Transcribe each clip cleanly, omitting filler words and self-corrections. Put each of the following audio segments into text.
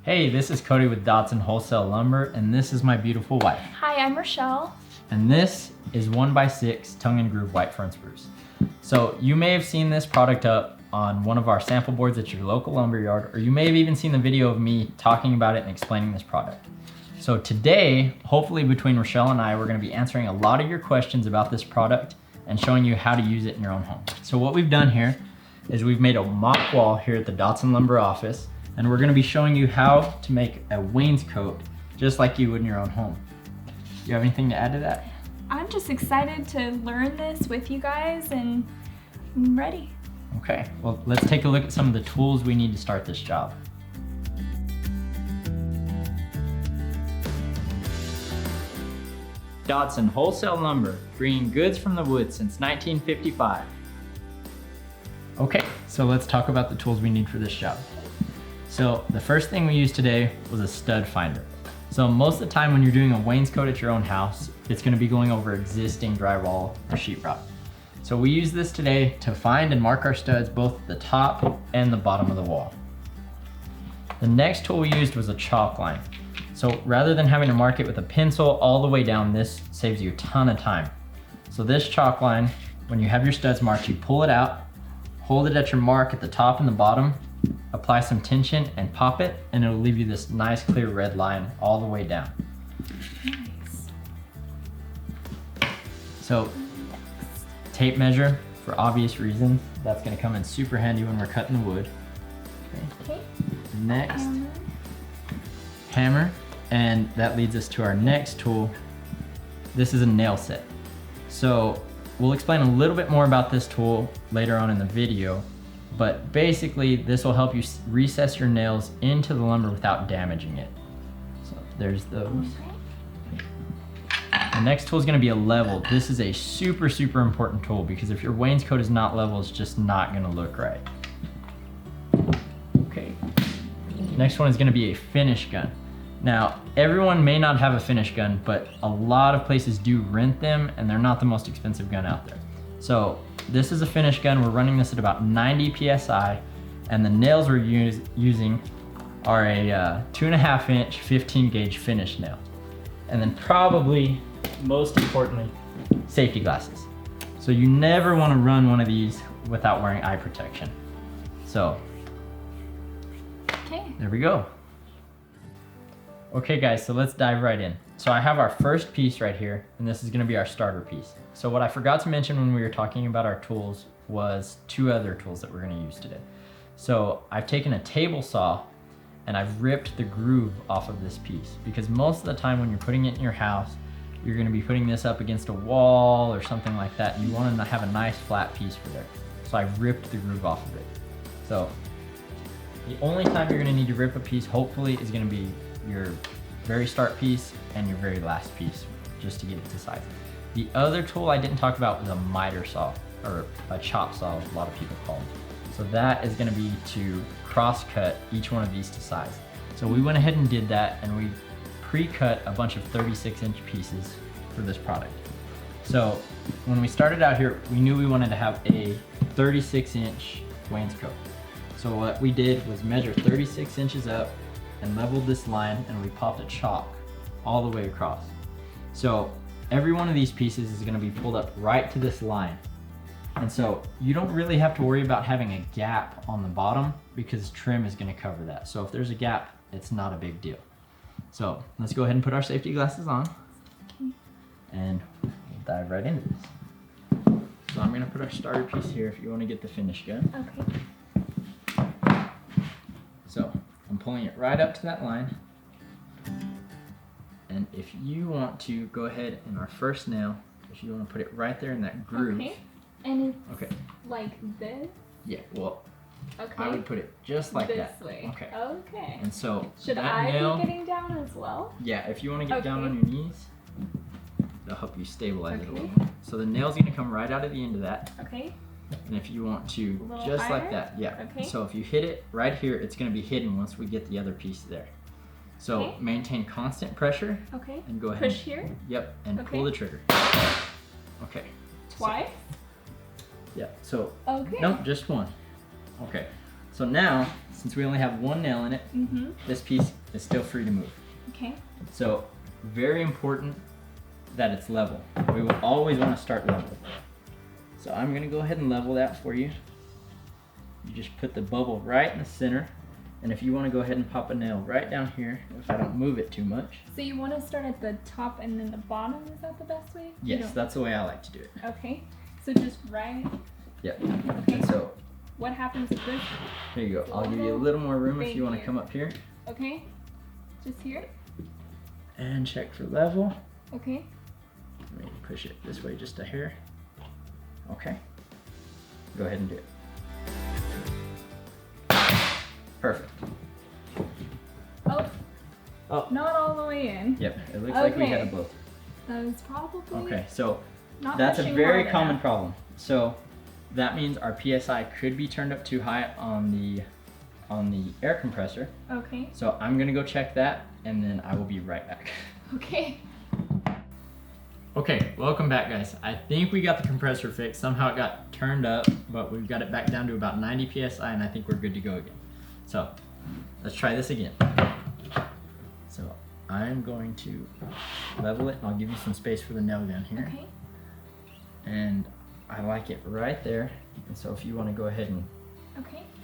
Hey, this is Cody with Dodson Wholesale Lumber, and this is my beautiful wife. Hi, I'm Rachelle. And this is 1x6 tongue and groove white fir and spruce. So you may have seen this product up on one of our sample boards at your local lumber yard, or you may have even seen the video of me talking about it and explaining this product. So today, hopefully between Rachelle and I, we're gonna be answering a lot of your questions about this product and showing you how to use it in your own home. So what we've done here is we've made a mock wall here at the Dodson Lumber office, and we're gonna be showing you how to make a wainscot just like you would in your own home. Do you have anything to add to that? I'm just excited to learn this with you guys, and I'm ready. Okay, well, let's take a look at some of the tools we need to start this job. Dodson Wholesale Lumber, bringing goods from the woods since 1955. Okay, so let's talk about the tools we need for this job. So the first thing we used today was a stud finder. So most of the time when you're doing a wainscot at your own house, it's gonna be going over existing drywall or sheetrock. So we use this today to find and mark our studs both at the top and the bottom of the wall. The next tool we used was a chalk line. So rather than having to mark it with a pencil all the way down, this saves you a ton of time. So this chalk line, when you have your studs marked, you pull it out, hold it at your mark at the top and the bottom, apply some tension and pop it, and it'll leave you this nice clear red line all the way down. Nice. So tape measure, for obvious reasons, that's gonna come in super handy when we're cutting the wood. Okay. Next, hammer, and that leads us to our next tool. This is a nail set. So we'll explain a little bit more about this tool later on in the video, but basically this will help you recess your nails into the lumber without damaging it. So there's those. The next tool is going to be a level. This is a super important tool because if your wainscot is not level, it's just not going to look right. Okay. Next one is going to be a finish gun. Now, everyone may not have a finish gun, but a lot of places do rent them, and they're not the most expensive gun out there. So this is a finish gun. We're running this at about 90 PSI, and the nails we're using are a 2.5 inch 15 gauge finish nail. And then probably most importantly, safety glasses. So you never want to run one of these without wearing eye protection. So Okay. there we go. Okay guys, so let's dive right in. So I have our first piece right here, and this is gonna be our starter piece. So what I forgot to mention when we were talking about our tools was two other tools that we're gonna use today. So I've taken a table saw and I've ripped the groove off of this piece, because most of the time when you're putting it in your house, you're gonna be putting this up against a wall or something like that, and you wanna have a nice flat piece for there. So I ripped the groove off of it. So the only time you're gonna need to rip a piece, hopefully, is gonna be your very start piece and your very last piece, just to get it to size. The other tool I didn't talk about was a miter saw, or a chop saw, a lot of people call them. So that is gonna be to cross cut each one of these to size. So we went ahead and did that, and we pre-cut a bunch of 36-inch pieces for this product. So when we started out here, we knew we wanted to have a 36-inch wainscot. So what we did was measure 36 inches up and leveled this line, and we popped a chalk all the way across. So every one of these pieces is gonna be pulled up right to this line. And so you don't really have to worry about having a gap on the bottom, because trim is gonna cover that. So if there's a gap, it's not a big deal. So let's go ahead and put our safety glasses on, and we'll dive right into this. So I'm gonna put our starter piece here if you wanna get the finish gun. Okay. So I'm pulling it right up to that line. And if you want to go ahead in our first nail, if you want to put it right there in that groove. Okay. And it's Okay. like this? Yeah, well, Okay. I would put it just like this that. way. Okay. Okay. And so Should that I nail, be getting down as well? yeah, if you want to get down Okay. on your knees, it'll help you stabilize it a Okay. little more. So the nail's going to come right out of the end of that. Okay. And if you want to, A little just like higher? that, yeah. Okay. So if you hit it right here, it's going to be hidden once we get the other piece there. So Okay. maintain constant pressure Okay. and go ahead. Push here? Yep, and Okay. pull the trigger. Okay. Twice? Yeah, so, Okay. no, just one. Okay, so So now, since we only have one nail in it, this piece is still free to move. Okay. So very important that it's level. We will always want to start level. So I'm gonna go ahead and level that for you. You just put the bubble right in the center. And if you want to go ahead and pop a nail right down here, if I don't move it too much. So you want to start at the top and then the bottom, is that the best way? Yes, that's the way I like to do it. Okay, so just right. Yep. Okay. And so what happens with this? here you go. I'll give you a little more room if you want to come up here. Okay, just here. And check for level. Okay. Let me push it this way just a hair. Okay. Go ahead and do it. Perfect. Oh, not all the way in. Yep, it looks like we had a blow. That was probably Okay, so not that's a pushing very hard common enough. problem. So that means our PSI could be turned up too high on the air compressor. Okay. So I'm gonna go check that and then I will be right back. Okay. Okay, welcome back guys. I think we got the compressor fixed. Somehow it got turned up, but we've got it back down to about 90 PSI and I think we're good to go again. So let's try this again. So I'm going to level it and I'll give you some space for the nail gun here. Okay. And I like it right there. And so if you want to go ahead and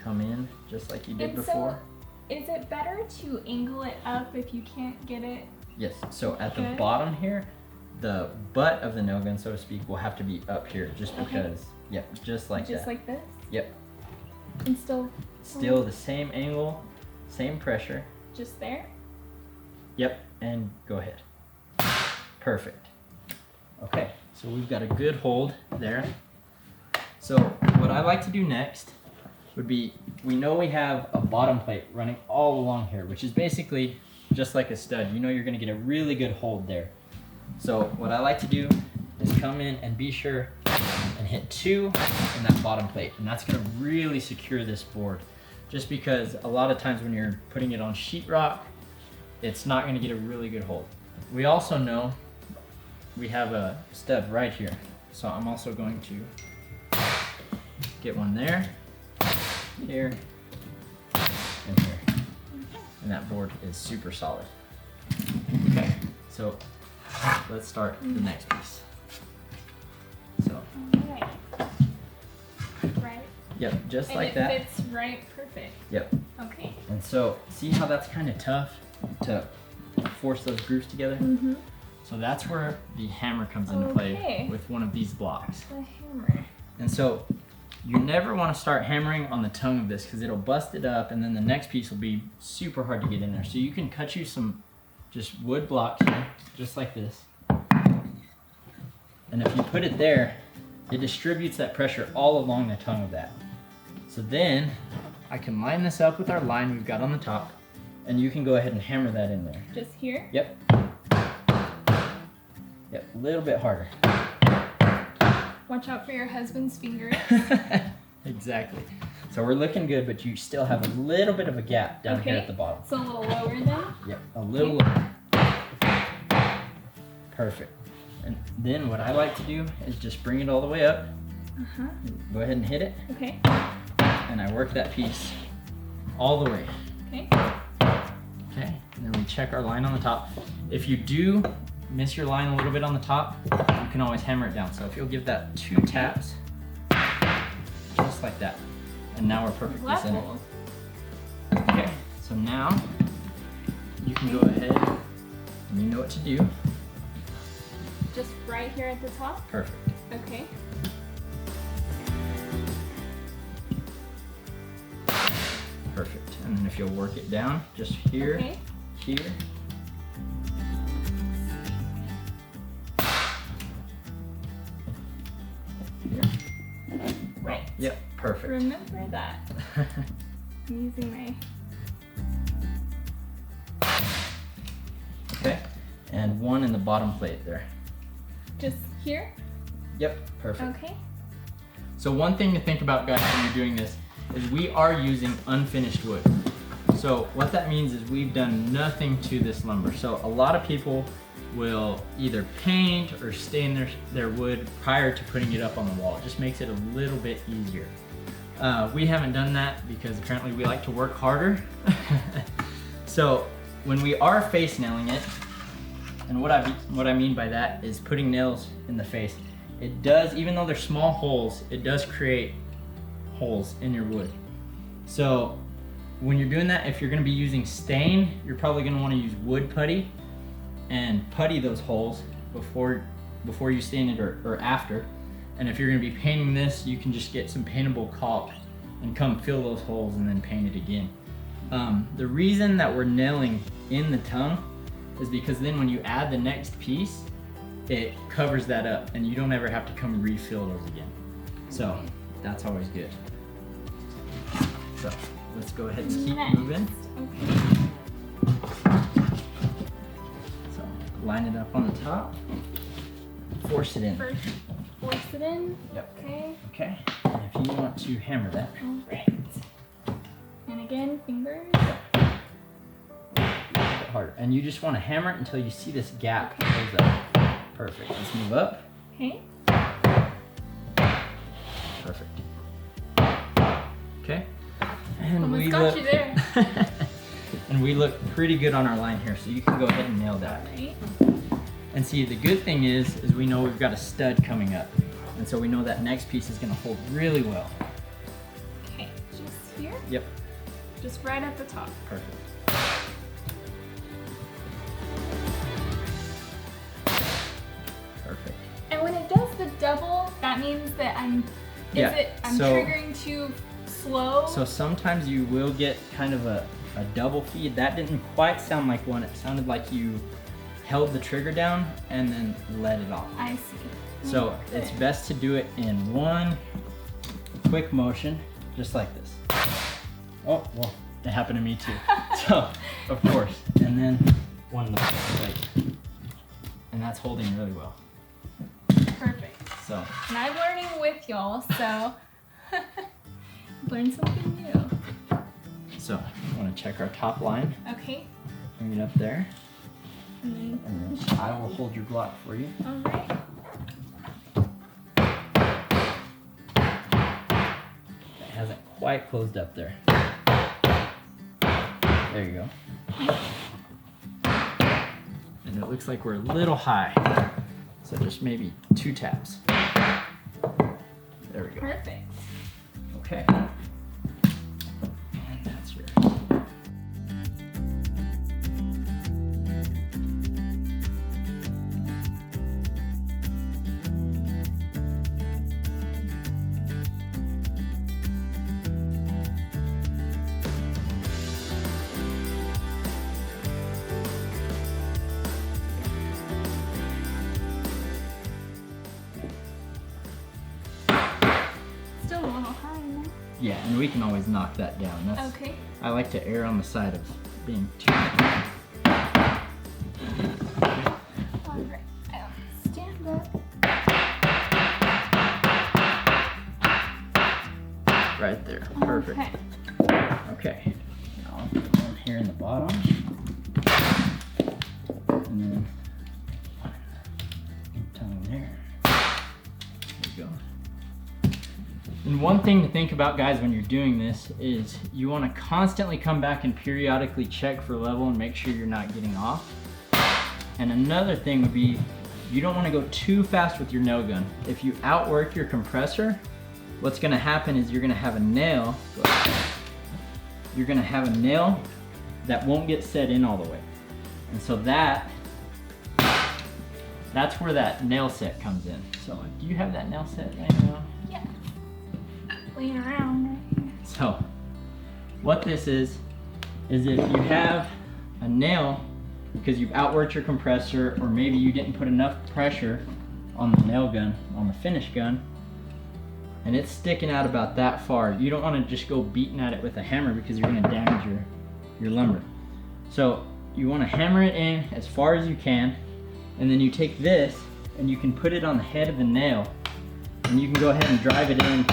come in just like you did before. So is it better to angle it up if you can't get it? Yes, so at the bottom here, the butt of the nail gun, so to speak, will have to be up here just because, yep, just like that. Just like this? Yep. And still the same angle, same pressure. Just there? Yep, and go ahead. Perfect. Okay, so we've got a good hold there. So what I like to do next would be, we know we have a bottom plate running all along here, which is basically just like a stud. You know you're gonna get a really good hold there. So what I like to do is come in and be sure and hit 2 in that bottom plate. And that's gonna really secure this board. Just because a lot of times when you're putting it on sheetrock, it's not gonna get a really good hold. We also know we have a stud right here. So I'm also going to get one there, here, and here. And that board is super solid. Okay, so let's start the next piece. So, right. Yep, just and like that. It fits right perfect. Yep. Okay. And so, see how that's kind of tough to force those grooves together? So that's where the hammer comes into play with one of these blocks. The hammer. And so, you never want to start hammering on the tongue of this because it'll bust it up and then the next piece will be super hard to get in there. So you can cut you some just wood blocks here, just like this. And if you put it there, it distributes that pressure all along the tongue of that. So then I can line this up with our line we've got on the top and you can go ahead and hammer that in there. Just here? Yep. Yep, a little bit harder. Watch out for your husband's fingers. Exactly. So we're looking good, but you still have a little bit of a gap down here at the bottom. So a little lower then? Yep, a little lower. Perfect. And then what I like to do is just bring it all the way up. Go ahead and hit it. Okay. And I work that piece all the way. Okay. Okay, and then we check our line on the top. If you do miss your line a little bit on the top, you can always hammer it down. So if you'll give that 2 taps, just like that. And now we're perfectly centered. Okay, so now you can go ahead and you know what to do. Just right here at the top? Perfect. Okay. Perfect. And then if you'll work it down, just here, here. Here. Right. Yep, perfect. Remember that. I'm using my... Okay, and 1 in the bottom plate there. Just here? Yep, perfect. Okay. So one thing to think about, guys, when you're doing this is we are using unfinished wood. So what that means is we've done nothing to this lumber. So a lot of people will either paint or stain their wood prior to putting it up on the wall. It just makes it a little bit easier. We haven't done that because apparently we like to work harder. So when we are face nailing it, and what I mean by that is putting nails in the face, it does, even though they're small holes, it does create holes in your wood. So when you're doing that, if you're gonna be using stain, you're probably gonna wanna use wood putty and putty those holes before you stain it or after. And if you're gonna be painting this, you can just get some paintable caulk and come fill those holes and then paint it again. The reason that we're nailing in the tongue is because then when you add the next piece, it covers that up and you don't ever have to come refill those again. So that's always good. So let's go ahead and keep moving. Okay. So line it up on the top, force it in. First, force it in. Yep. Okay. Okay, and if you want to hammer that. All right. And again, fingers. A bit harder. And you just want to hammer it until you see this gap close up. Perfect. Let's move up. Okay. Perfect. Okay. And Almost we got look you there. and we look pretty good on our line here, so you can go ahead and nail that. Right. And see, the good thing is we know we've got a stud coming up. And so we know that next piece is going to hold really well. Okay, just here. Yep. Just right at the top. Perfect. Perfect. And when it does the double, that means that I'm triggering too slow. So sometimes you will get kind of a double feed. That didn't quite sound like one. It sounded like you held the trigger down and then let it off. I see. So it's best to do it in one quick motion, just like this. Oh, well, it happened to me too. So, of course. And then one like, and that's holding really well. Perfect. So. And I'm learning with y'all, so learn something new. So, I want to check our top line. Okay. Bring it up there. And And then I will hold your block for you. all right. It hasn't quite closed up there. There you go. And it looks like we're a little high. So just maybe 2 taps. There we go. Perfect. Okay. And that's yours. Still a little high, no? Yeah, and we can always knock that down. That's, Okay. I like to err on the side of being too high. All right. I'll stand up. Right there. Perfect. Okay. Okay. Now I'll put one here in the bottom. And then tongue there. There you go. And one thing to think about, guys, when you're doing this is you want to constantly come back and periodically check for level and make sure you're not getting off. And another thing would be you don't want to go too fast with your nail gun. If you outwork your compressor, what's going to happen is you're going to have a nail. You're going to have a nail that won't get set in all the way. And so that's where that nail set comes in. So do you have that nail set right now? Yeah. Laying around right here. So what this is if you have a nail because you've outworked your compressor, or maybe you didn't put enough pressure on the nail gun, on the finish gun, and it's sticking out about that far, you don't want to just go beating at it with a hammer because you're going to damage your lumber. So you want to hammer it in as far as you can, and then you take this and you can put it on the head of the nail, and you can go ahead and drive it in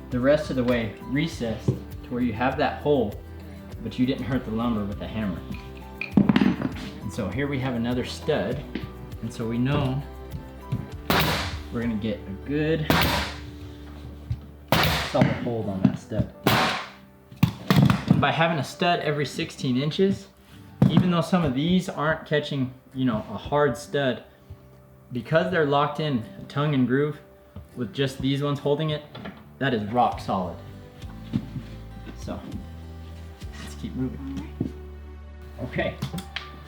the rest of the way, recessed to where you have that hole, but you didn't hurt the lumber with a hammer. And so here we have another stud, and so we know we're gonna get a good solid hold on that stud. And by having a stud every 16 inches, even though some of these aren't catching, you know, a hard stud, because they're locked in tongue and groove with just these ones holding it, that is rock solid. So let's keep moving. Okay,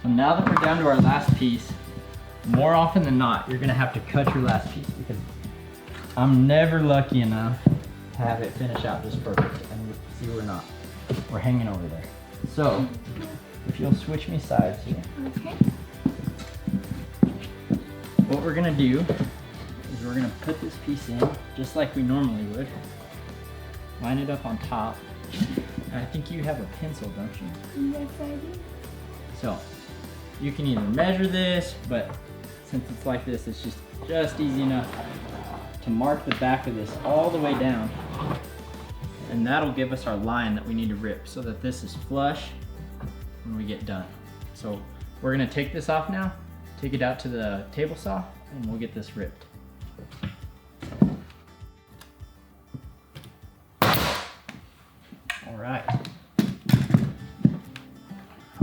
so now that we're down to our last piece, more often than not, you're gonna have to cut your last piece because I'm never lucky enough to have it finish out just perfect. And see, we're not. We're hanging over there. So if you'll switch me sides here. Okay. What we're gonna do is we're gonna put this piece in just like we normally would. Line it up on top. And I think you have a pencil, don't you? Yes, I do. So you can either measure this, but since it's like this, it's just easy enough to mark the back of this all the way down. And that'll give us our line that we need to rip so that this is flush when we get done. So we're gonna take this off now, take it out to the table saw, and we'll get this ripped. All right.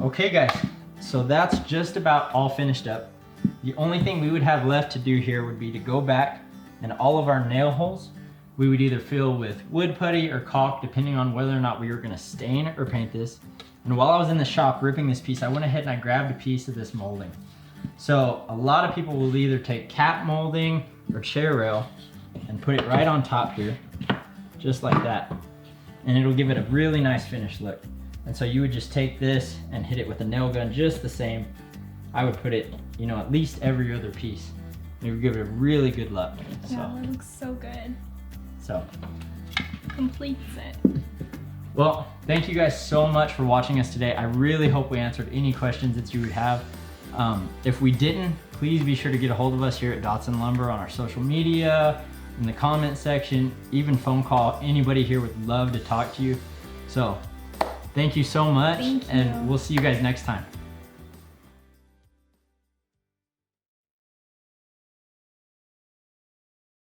Okay guys, so that's just about all finished up. The only thing we would have left to do here would be to go back and all of our nail holes, we would either fill with wood putty or caulk, depending on whether or not we were gonna stain or paint this. And while I was in the shop ripping this piece, I went ahead and I grabbed a piece of this molding. So a lot of people will either take cap molding or chair rail and put it right on top here, just like that. And it'll give it a really nice finished look. And so you would just take this and hit it with a nail gun just the same. I would put it, you know, at least every other piece. It would give it a really good look. Yeah, it looks so good. So. Completes it. Well, thank you guys so much for watching us today. I really hope we answered any questions that you would have. If we didn't, please be sure to get a hold of us here at Dodson Lumber on our social media, in the comment section, even phone call. Anybody here would love to talk to you. So thank you so much, and we'll see you guys next time.